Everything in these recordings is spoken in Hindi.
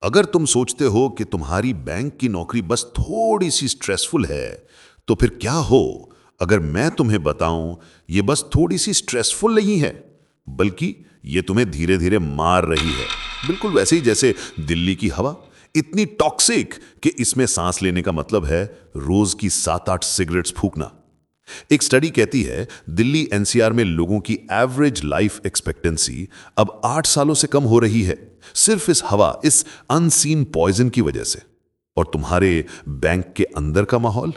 अगर तुम सोचते हो कि तुम्हारी बैंक की नौकरी बस थोड़ी सी स्ट्रेसफुल है, तो फिर क्या हो अगर मैं तुम्हें बताऊं ये बस थोड़ी सी स्ट्रेसफुल नहीं है, बल्कि ये तुम्हें धीरे धीरे मार रही है। बिल्कुल वैसे ही जैसे दिल्ली की हवा इतनी टॉक्सिक कि इसमें सांस लेने का मतलब है रोज की 7-8 सिगरेट्स फूकना। एक स्टडी कहती है दिल्ली एनसीआर में लोगों की एवरेज लाइफ एक्सपेक्टेंसी अब 8 सालों से कम हो रही है, सिर्फ इस हवा, इस अनसीन पॉइजन की वजह से। और तुम्हारे बैंक के अंदर का माहौल,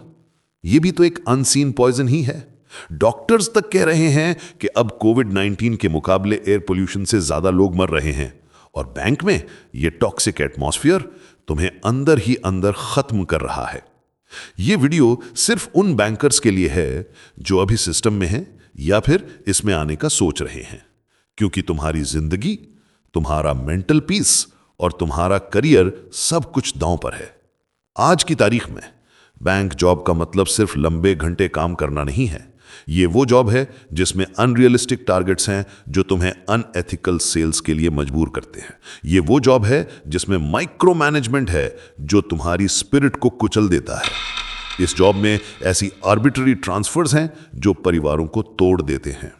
ये भी तो एक अनसीन पॉइजन ही है। डॉक्टर्स तक कह रहे हैं कि अब कोविड-19 के मुकाबले एयर पोल्यूशन से ज्यादा लोग मर रहे हैं, और बैंक में ये टॉक्सिक एटमॉस्फेयर तुम्हें अंदर ही अंदर खत्म कर रहा है। ये वीडियो सिर्फ उन बैंकर्स के लिए है जो अभी सिस्टम में हैं या फिर इसमें आने का सोच रहे हैं, क्योंकि तुम्हारी जिंदगी, तुम्हारा मेंटल पीस और तुम्हारा करियर सब कुछ दांव पर है। आज की तारीख में बैंक जॉब का मतलब सिर्फ लंबे घंटे काम करना नहीं है। ये वो जॉब है जिसमें अनरियलिस्टिक टारगेट्स हैं जो तुम्हें अनएथिकल सेल्स के लिए मजबूर करते हैं। ये वो जॉब है जिसमें माइक्रो मैनेजमेंट है जो तुम्हारी स्पिरिट को कुचल देता है। इस जॉब में ऐसी आर्बिट्ररी ट्रांसफर्स हैं जो परिवारों को तोड़ देते हैं।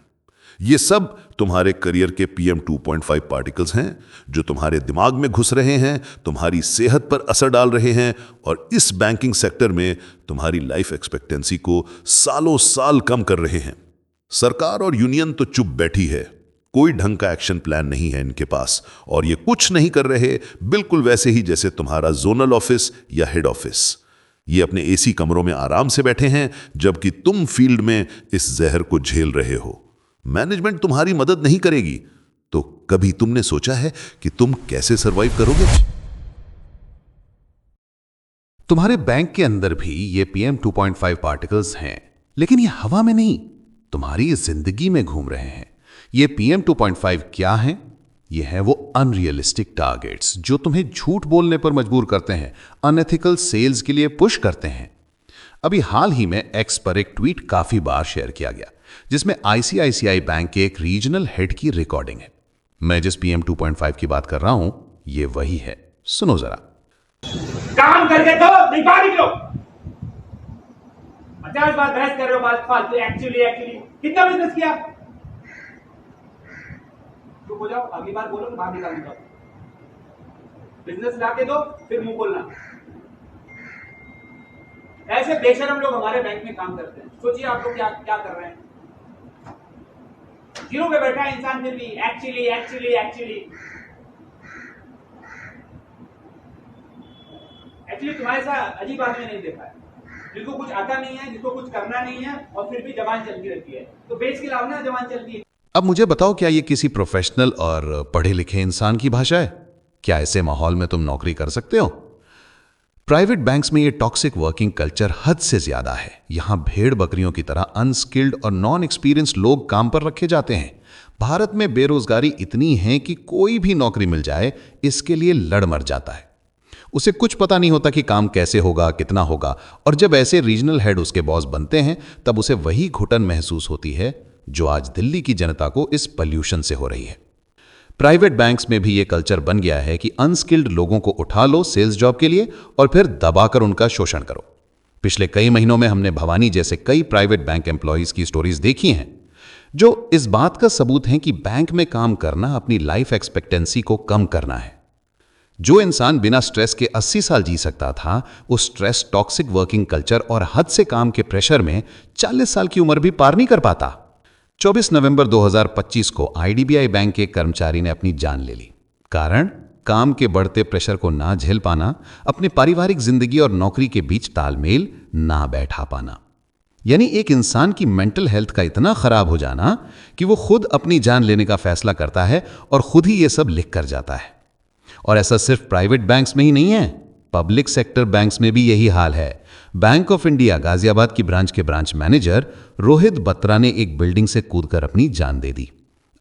ये सब तुम्हारे करियर के PM 2.5 पार्टिकल्स हैं जो तुम्हारे दिमाग में घुस रहे हैं, तुम्हारी सेहत पर असर डाल रहे हैं और इस बैंकिंग सेक्टर में तुम्हारी लाइफ एक्सपेक्टेंसी को सालों साल कम कर रहे हैं। सरकार और यूनियन तो चुप बैठी है, कोई ढंग का एक्शन प्लान नहीं है इनके पास, और ये कुछ नहीं कर रहे, बिल्कुल वैसे ही जैसे तुम्हारा जोनल ऑफिस या हेड ऑफिस। ये अपने एसी कमरों में आराम से बैठे हैं जबकि तुम फील्ड में इस जहर को झेल रहे हो। मैनेजमेंट तुम्हारी मदद नहीं करेगी, तो कभी तुमने सोचा है कि तुम कैसे सरवाइव करोगे? तुम्हारे बैंक के अंदर भी ये PM 2.5 पार्टिकल्स हैं, लेकिन ये हवा में नहीं, तुम्हारी जिंदगी में घूम रहे हैं। ये PM 2.5 क्या हैं? ये है वो अनरियलिस्टिक टारगेट्स जो तुम्हें झूठ बोलने पर मजबूर करते हैं, अनएथिकल सेल्स के लिए पुश करते हैं। अभी हाल ही में एक्स पर एक ट्वीट काफी बार शेयर किया गया जिसमें ICICI बैंक के एक रीजनल हेड की रिकॉर्डिंग है। मैं जिस PM 2.5 की बात कर रहा हूं ये वही है, सुनो जरा। काम करके दो, नहीं बाहर निकलो। 50 बार बहस कर रहे हो, बात फालतू। एक्चुअली कितना बिजनेस किया? चुप हो जाओ, अगली बार बोलो तो बाहर निकाल दूंगा। बिजनेस लाके दो, फिर मुंह बोलना। ऐसे बेशरम लोग हमारे बैंक में काम करते हैं। सोचिए आप लोग क्या क्या कर रहे हैं। जीरो पे बैठा है इंसान, फिर भी एक्चुअली तुम्हारे साथ अजीब आदमी नहीं देखा है, जिसको कुछ आता नहीं है, जिसको कुछ करना नहीं है, और फिर भी जबान चलती रहती है। तो बेच के लाओ ना, जबान चलती है। अब मुझे बताओ, क्या ये किसी प्रोफेशनल और पढ़े लिखे इंसान की भाषा है? क्या ऐसे माहौल में तुम नौकरी कर सकते हो? प्राइवेट बैंक्स में ये टॉक्सिक वर्किंग कल्चर हद से ज्यादा है। यहां भेड़ बकरियों की तरह अनस्किल्ड और नॉन एक्सपीरियंस्ड लोग काम पर रखे जाते हैं। भारत में बेरोजगारी इतनी है कि कोई भी नौकरी मिल जाए इसके लिए लड़ मर जाता है। उसे कुछ पता नहीं होता कि काम कैसे होगा, कितना होगा, और जब ऐसे रीजनल हेड उसके बॉस बनते हैं तब उसे वही घुटन महसूस होती है जो आज दिल्ली की जनता को इस पॉल्यूशन से हो रही है। प्राइवेट बैंक्स में भी ये कल्चर बन गया है कि अनस्किल्ड लोगों को उठा लो सेल्स जॉब के लिए और फिर दबाकर उनका शोषण करो। पिछले कई महीनों में हमने भवानी जैसे कई प्राइवेट बैंक एम्प्लॉयज की स्टोरीज देखी हैं जो इस बात का सबूत हैं कि बैंक में काम करना अपनी लाइफ एक्सपेक्टेंसी को कम करना है। जो इंसान बिना स्ट्रेस के 80 साल जी सकता था, उस स्ट्रेस, टॉक्सिक वर्किंग कल्चर और हद से काम के प्रेशर में 40 साल की उम्र भी पार नहीं कर पाता। 24 नवंबर 2025 को IDBI बैंक के कर्मचारी ने अपनी जान ले ली। कारण काम के बढ़ते प्रेशर को ना झेल पाना, अपने पारिवारिक जिंदगी और नौकरी के बीच तालमेल ना बैठा पाना। यानी एक इंसान की मेंटल हेल्थ का इतना खराब हो जाना कि वो खुद अपनी जान लेने का फैसला करता है और खुद ही ये सब लिख कर जाता है। और ऐसा सिर्फ प्राइवेट बैंक्स में ही नहीं है, पब्लिक सेक्टर बैंक्स में भी यही हाल है। बैंक ऑफ इंडिया गाजियाबाद की ब्रांच के ब्रांच मैनेजर रोहित बत्रा ने एक बिल्डिंग से कूदकर अपनी जान दे दी।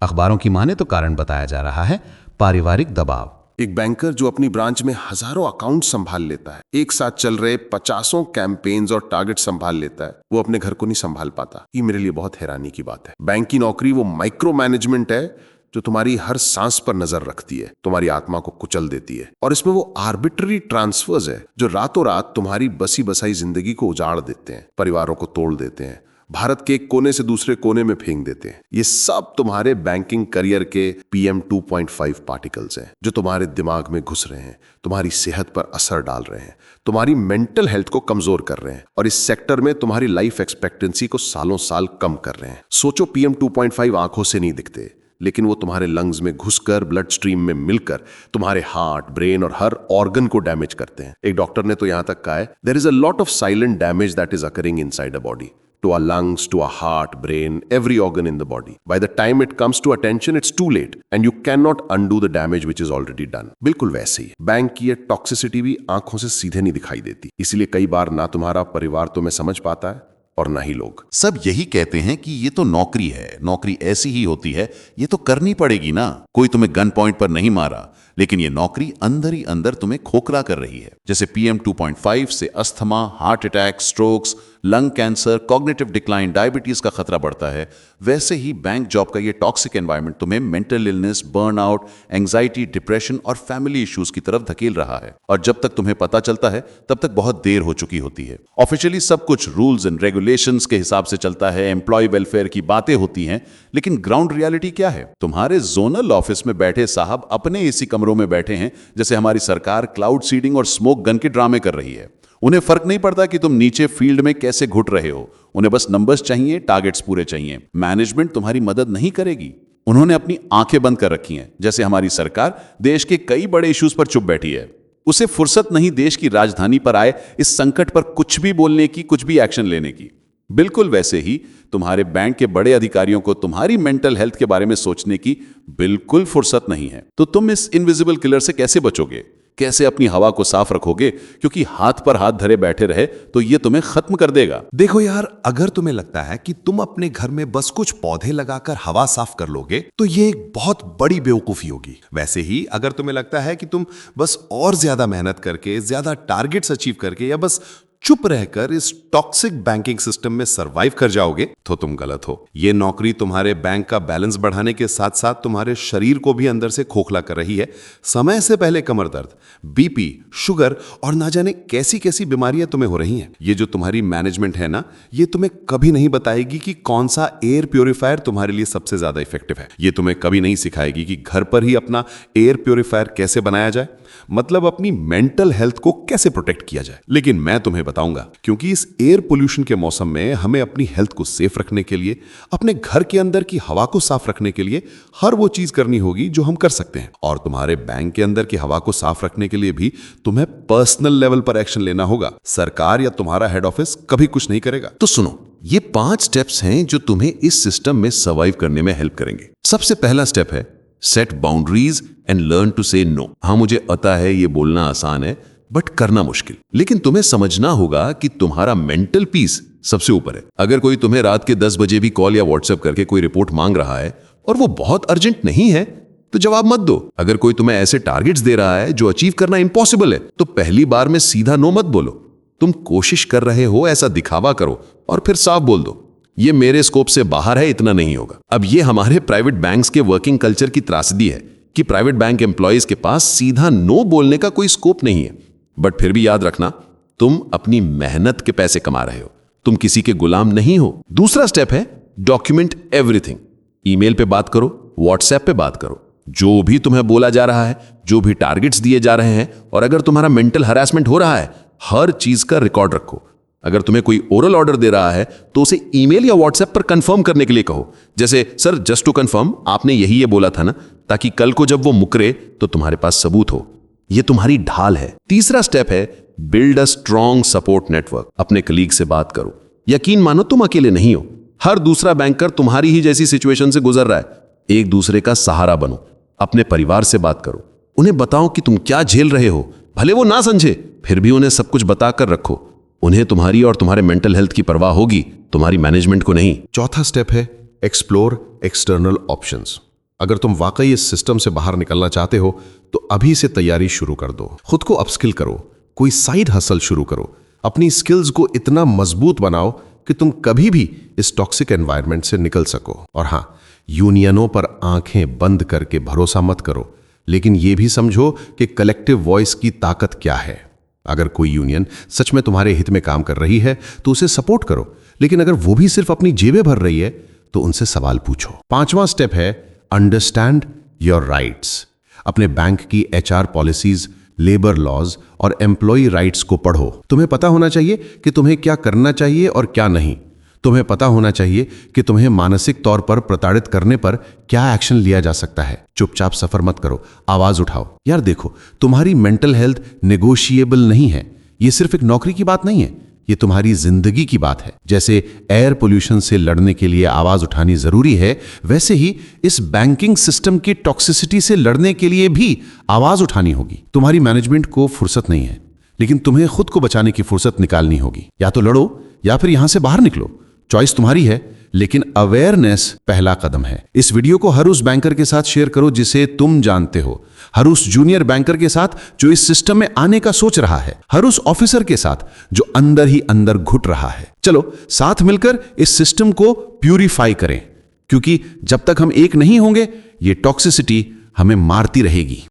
अखबारों की माने तो कारण बताया जा रहा है पारिवारिक दबाव। एक बैंकर जो अपनी ब्रांच में हजारों अकाउंट संभाल लेता है, एक साथ चल रहे 50 कैंपेन्स और टारगेट संभाल लेता है, वो अपने घर को नहीं संभाल पाता। ये मेरे लिए बहुत हैरानी की बात है। बैंक की नौकरी वो माइक्रो मैनेजमेंट है जो तुम्हारी हर सांस पर नजर रखती है, तुम्हारी आत्मा को कुचल देती है। और इसमें वो आर्बिट्ररी ट्रांसफर्स है जो रातों रात तुम्हारी बसी बसाई जिंदगी को उजाड़ देते हैं, परिवारों को तोड़ देते हैं, भारत के एक कोने से दूसरे कोने में फेंक देते हैं। ये सब तुम्हारे बैंकिंग करियर के PM 2.5 पार्टिकल्स हैं जो तुम्हारे दिमाग में घुस रहे हैं, तुम्हारी सेहत पर असर डाल रहे हैं, तुम्हारी मेंटल हेल्थ को कमजोर कर रहे हैं और इस सेक्टर में तुम्हारी लाइफ एक्सपेक्टेंसी को सालों साल कम कर रहे हैं। सोचो PM 2.5 आंखों से नहीं दिखते, लेकिन वो तुम्हारे लंग्स में घुसकर ब्लड स्ट्रीम में मिलकर तुम्हारे हार्ट, ब्रेन और हर ऑर्गन को डैमेज करते हैं। एक डॉक्टर ने तो यहां तक कहा है, there is a lot of silent damage that is occurring inside a body, to our lungs, to our heart, brain, every organ in the body. By the time it comes to attention, it's too late and you cannot undo the damage which is already done. बिल्कुल वैसे ही बैंक की ये टॉक्सिसिटी भी आंखों से सीधे नहीं दिखाई देती, इसलिए कई बार ना तुम्हारा परिवार तुम्हें समझ पाता है और ना ही लोग। सब यही कहते हैं कि ये तो नौकरी है, नौकरी ऐसी ही होती है, ये तो करनी पड़ेगी ना। कोई तुम्हें गन पॉइंट पर नहीं मारा, लेकिन ये नौकरी अंदर ही अंदर तुम्हें खोखला कर रही है। जैसे PM 2.5 से asthma, heart attack, strokes, lung cancer, cognitive decline, diabetes का खतरा बढ़ता है, वैसे ही बैंक जॉब का ये टॉक्सिक एनवायरनमेंट तुम्हें mental illness, burnout, anxiety, depression और फैमिली इश्यूज की तरफ धकेल रहा है। और जब तक तुम्हें पता चलता है तब तक बहुत देर हो चुकी होती है। ऑफिशियली सब कुछ रूल्स एंड रेगुलेशंस के हिसाब से चलता है, एम्प्लॉय वेलफेयर की बातें होती हैं, लेकिन ग्राउंड रियलिटी क्या है? तुम्हारे जोनल ऑफिस में बैठे साहब अपने एसी कमरों में बैठे हैं, जैसे हमारी सरकार क्लाउड सीडिंग और स्मोक गन के ड्रामे कर रही है। उन्हें फर्क नहीं पड़ता कि तुम नीचे फील्ड में कैसे घुट रहे हो, उन्हें बस नंबर्स चाहिए, टारगेट्स पूरे चाहिए। मैनेजमेंट तुम्हारी मदद नहीं करेगी, उन्होंने अपनी आंखें बंद कर रखी हैं। जैसे हमारी सरकार देश के कई बड़े इश्यूज पर चुप बैठी है, उसे फुर्सत नहीं देश की राजधानी पर आए इस संकट पर कुछ भी बोलने की, कुछ भी एक्शन लेने की। बिल्कुल वैसे ही तुम्हारे बैंक के बड़े अधिकारियों को तुम्हारी मेंटल हेल्थ के बारे में सोचने की बिल्कुल फुर्सत नहीं है। तो तुम इस इनविजिबल किलर से कैसे बचोगे? कैसे अपनी हवा को साफ रखोगे? क्योंकि हाथ पर हाथ धरे बैठे रहे तो ये तुम्हें खत्म कर देगा। देखो यार, अगर तुम्हें लगता है कि तुम अपने घर में बस कुछ पौधे लगाकर हवा साफ कर लोगे तो ये एक बहुत बड़ी बेवकूफी होगी। वैसे ही अगर तुम्हें लगता है कि तुम बस और ज्यादा मेहनत करके, ज्यादा टारगेट्स अचीव करके या बस चुप रहकर इस टॉक्सिक बैंकिंग सिस्टम में सरवाइव कर जाओगे तो तुम गलत हो। ये नौकरी तुम्हारे बैंक का बैलेंस बढ़ाने के साथ साथ तुम्हारे शरीर को भी अंदर से खोखला कर रही है। समय से पहले कमर दर्द, BP, शुगर और ना जाने कैसी कैसी बीमारियां तुम्हें हो रही हैं। ये जो तुम्हारी मैनेजमेंट है ना, ये तुम्हें कभी नहीं बताएगी कि कौन सा एयर प्योरीफायर तुम्हारे लिए सबसे ज्यादा इफेक्टिव है। ये तुम्हें कभी नहीं सिखाएगी कि घर पर ही अपना एयर प्योरीफायर कैसे बनाया जाए, मतलब अपनी मेंटल हेल्थ को कैसे प्रोटेक्ट किया जाए। लेकिन मैं तुम्हें बताऊंगा, क्योंकि इस एयर पोल्यूशन के मौसम में हमें अपनी हेल्थ को सेफ रखने के लिए, अपने घर के अंदर की हवा को साफ रखने के लिए हर वो चीज करनी होगी जो हम कर सकते हैं। और तुम्हारे बैंक के अंदर की हवा को साफ रखने के लिए भी तुम्हें पर्सनल लेवल पर एक्शन लेना होगा। सरकार या तुम्हारा हेड ऑफिस कभी कुछ नहीं करेगा। तो सुनो, ये 5 स्टेप्स हैं जो तुम्हें इस सिस्टम में सर्वाइव करने में हेल्प करेंगे। सबसे पहला स्टेप है set boundaries and learn to say no. हाँ, मुझे पता है ये बोलना आसान है बट करना मुश्किल, लेकिन तुम्हें समझना होगा कि तुम्हारा मेंटल पीस सबसे ऊपर है। अगर कोई तुम्हें रात के 10 बजे भी कॉल या व्हाट्सएप करके कोई रिपोर्ट मांग रहा है और वो बहुत अर्जेंट नहीं है तो जवाब मत दो। अगर कोई तुम्हें ऐसे टारगेट्स दे रहा है जो अचीव करना इंपॉसिबल है तो पहली बार में सीधा नो मत बोलो। तुम कोशिश कर रहे हो ऐसा दिखावा करो और फिर साफ बोल दो, ये मेरे स्कोप से बाहर है, इतना नहीं होगा। अब ये हमारे प्राइवेट बैंक्स के वर्किंग कल्चर की त्रासदी है कि प्राइवेट बैंक एम्प्लॉयज के पास सीधा नो बोलने का कोई स्कोप नहीं है। बट फिर भी याद रखना, तुम अपनी मेहनत के पैसे कमा रहे हो, तुम किसी के गुलाम नहीं हो। दूसरा स्टेप है डॉक्यूमेंट एवरीथिंग। ईमेल पे बात करो, व्हाट्सएप पे बात करो, जो भी तुम्हें बोला जा रहा है, जो भी टारगेट्स दिए जा रहे हैं, और अगर तुम्हारा मेंटल हरासमेंट हो रहा है, हर चीज का रिकॉर्ड रखो। अगर तुम्हें कोई ओरल ऑर्डर दे रहा है तो उसे ईमेल या व्हाट्सएप पर कंफर्म करने के लिए कहो, जैसे सर जस्ट टू कंफर्म आपने यही ये बोला था ना, ताकि कल को जब वो मुकरे तो तुम्हारे पास सबूत हो। ये तुम्हारी ढाल है। तीसरा स्टेप है build a strong support network. अपने कलीग से बात करो। यकीन मानो तुम अकेले नहीं हो, हर दूसरा बैंकर तुम्हारी ही जैसी सिचुएशन से गुजर रहा है। एक दूसरे का सहारा बनो। अपने परिवार से बात करो, उन्हें बताओ कि तुम क्या झेल रहे हो, भले वो ना समझे फिर भी उन्हें सब कुछ बताकर रखो। उन्हें तुम्हारी और तुम्हारे मेंटल हेल्थ की परवाह होगी, तुम्हारी मैनेजमेंट को नहीं। चौथा स्टेप है एक्सप्लोर एक्सटर्नल ऑप्शंस। अगर तुम वाकई इस सिस्टम से बाहर निकलना चाहते हो तो अभी से तैयारी शुरू कर दो। खुद को अपस्किल करो, कोई साइड हसल शुरू करो, अपनी स्किल्स को इतना मजबूत बनाओ कि तुम कभी भी इस टॉक्सिक एनवायरनमेंट से निकल सको। और हाँ, यूनियनों पर आंखें बंद करके भरोसा मत करो, लेकिन यह भी समझो कि कलेक्टिव वॉइस की ताकत क्या है। अगर कोई यूनियन सच में तुम्हारे हित में काम कर रही है तो उसे सपोर्ट करो, लेकिन अगर वो भी सिर्फ अपनी जेबें भर रही है तो उनसे सवाल पूछो। 5वां स्टेप है अंडरस्टैंड योर राइट्स। अपने बैंक की HR पॉलिसीज, लेबर लॉज और एम्प्लॉय राइट्स को पढ़ो। तुम्हें पता होना चाहिए कि तुम्हें क्या करना चाहिए और क्या नहीं। तुम्हें पता होना चाहिए कि तुम्हें मानसिक तौर पर प्रताड़ित करने पर क्या एक्शन लिया जा सकता है। चुपचाप सफर मत करो, आवाज उठाओ। यार देखो, तुम्हारी मेंटल हेल्थ नेगोशिएबल नहीं है। ये सिर्फ एक नौकरी की बात नहीं है, ये तुम्हारी जिंदगी की बात है। जैसे एयर पोल्यूशन से लड़ने के लिए आवाज उठानी जरूरी है, वैसे ही इस बैंकिंग सिस्टम की टॉक्सिसिटी से लड़ने के लिए भी आवाज उठानी होगी। तुम्हारी मैनेजमेंट को फुर्सत नहीं है, लेकिन तुम्हें खुद को बचाने की फुर्सत निकालनी होगी। या तो लड़ो या फिर यहां से बाहर निकलो। चॉइस तुम्हारी है, लेकिन अवेयरनेस पहला कदम है। इस वीडियो को हर उस बैंकर के साथ शेयर करो जिसे तुम जानते हो, हर उस जूनियर बैंकर के साथ जो इस सिस्टम में आने का सोच रहा है, हर उस ऑफिसर के साथ जो अंदर ही अंदर घुट रहा है। चलो साथ मिलकर इस सिस्टम को प्यूरिफाई करें, क्योंकि जब तक हम एक नहीं होंगे ये टॉक्सिसिटी हमें मारती रहेगी।